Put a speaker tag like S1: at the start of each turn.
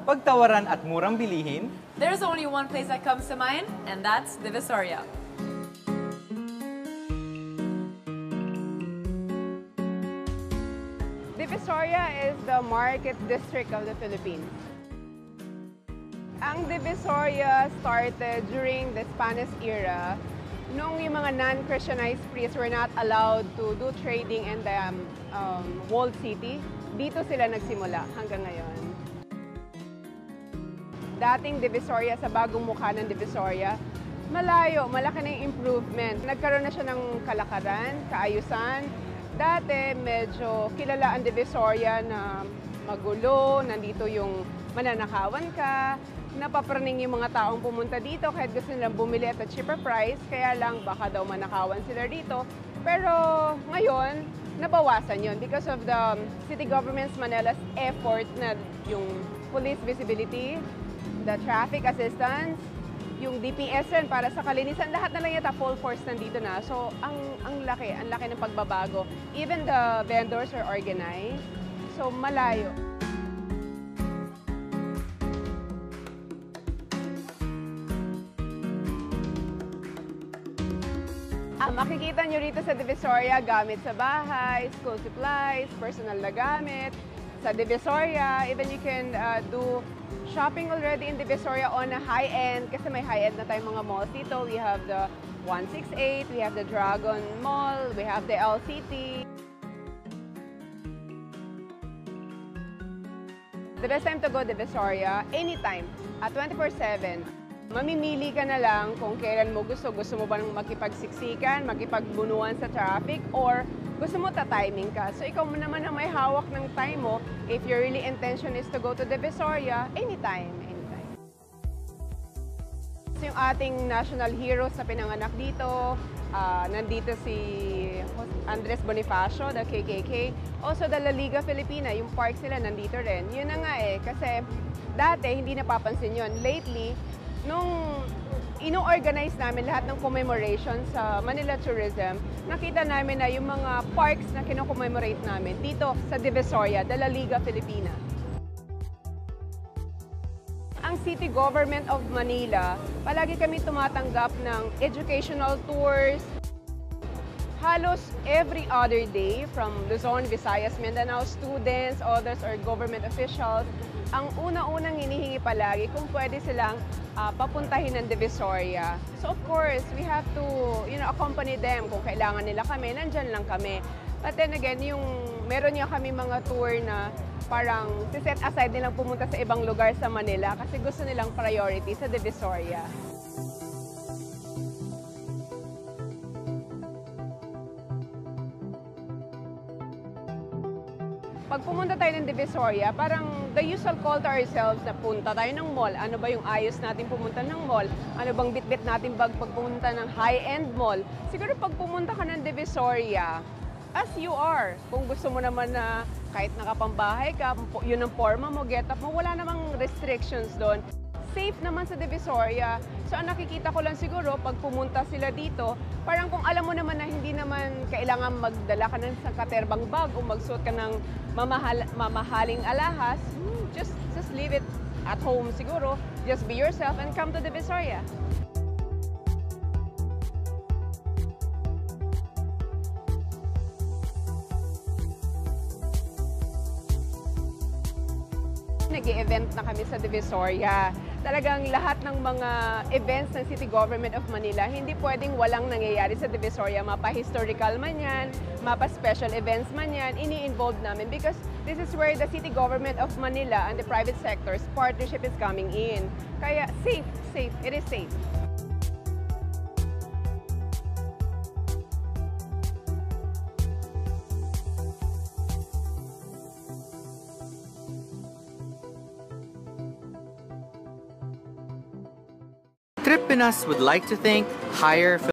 S1: pagtawaran at murang bilihin,
S2: there's only one place that comes to mind, and that's Divisoria.
S3: Divisoria is the market district of the Philippines. Ang Divisoria started during the Spanish era, nung yung mga non-Christianized priests were not allowed to do trading in the walled city. Dito sila nagsimula hanggang ngayon. Dating Divisoria sa bagong mukha ng Divisoria, malayo, malaki na yung improvement. Nagkaroon na siya ng kalakaran, kaayusan. Dati medyo kilala ang Divisoria na magulo, nandito yung mananakawan ka, napapraning yung mga taong pumunta dito kahit gusto nilang bumili at a cheaper price, kaya lang baka daw manakawan sila dito. Pero ngayon, nabawasan yun because of the city government's Manila's effort na yung police visibility, the traffic assistance, yung DPS rin para sa kalinisan, lahat na lang yata full force nandito na. So, ang laki ng pagbabago. Even the vendors are organized. So, malayo. Makikita nyo rito sa Divisoria, gamit sa bahay, school supplies, personal na gamit. Sa Divisoria, even you can do shopping already in Divisoria on a high-end, kasi may high-end na tayong mga malls dito. We have the 168, we have the Dragon Mall, we have the LCT. The best time to go Divisoria, anytime, at 24/7. Mamimili ka na lang kung kailan mo gusto. Gusto mo ba nang makipagsiksikan, makipagbunuan sa traffic, or gusto mo ta-timing ka. So ikaw mo naman ang may hawak ng time mo. If your really intention is to go to Divisoria, anytime. So yung ating national heroes na pinanganak dito, nandito si Andres Bonifacio, the KKK. Also the La Liga Filipina, yung park sila nandito rin. Yun na nga kasi dati hindi napapansin yun. Lately, nung ino-organize namin lahat ng commemoration sa Manila Tourism, nakita namin na yung mga parks na kino-commemorate namin dito sa Divisoria, the La Liga Filipina. Ang City Government of Manila, palagi kami tumatanggap ng educational tours. Halos every other day from Luzon, Visayas, Mindanao, students, others, or government officials, ang una-unang hinihingi palagi kung pwede silang papuntahin ng Divisoria. So of course, we have to accompany them. Kung kailangan nila kami, nandyan lang kami. But then again, meron niya kami mga tour na parang si-set aside nilang pumunta sa ibang lugar sa Manila kasi gusto nilang priority sa Divisoria. Pag pumunta tayo ng Divisoria, parang the usual call to ourselves na punta tayo ng mall. Ano ba yung ayos natin pumunta ng mall? Ano bang bitbit natin pag pumunta ng high-end mall? Siguro pag pumunta ka ng Divisoria, as you are, kung gusto mo naman na kahit nakapambahay ka, yun ang forma mo, get up mo, wala namang restrictions doon. Safe naman sa Divisoria. So ang nakikita ko lang siguro, pag pumunta sila dito, parang kung alam mo naman na hindi naman kailangan magdala ka ng katerbang bag o magsuot ka ng mamahaling alahas, just leave it at home siguro. Just be yourself and come to Divisoria. Nag-e-event na kami sa Divisoria. Talagang lahat ng mga events ng City Government of Manila, hindi pwedeng walang nangyayari sa Divisoria. Mapa-historical man yan, mapa-special events man yan, ini-involve namin because this is where the City Government of Manila and the private sector's partnership is coming in. Kaya safe, it is safe.
S1: Trip Pinas would like to thank Hire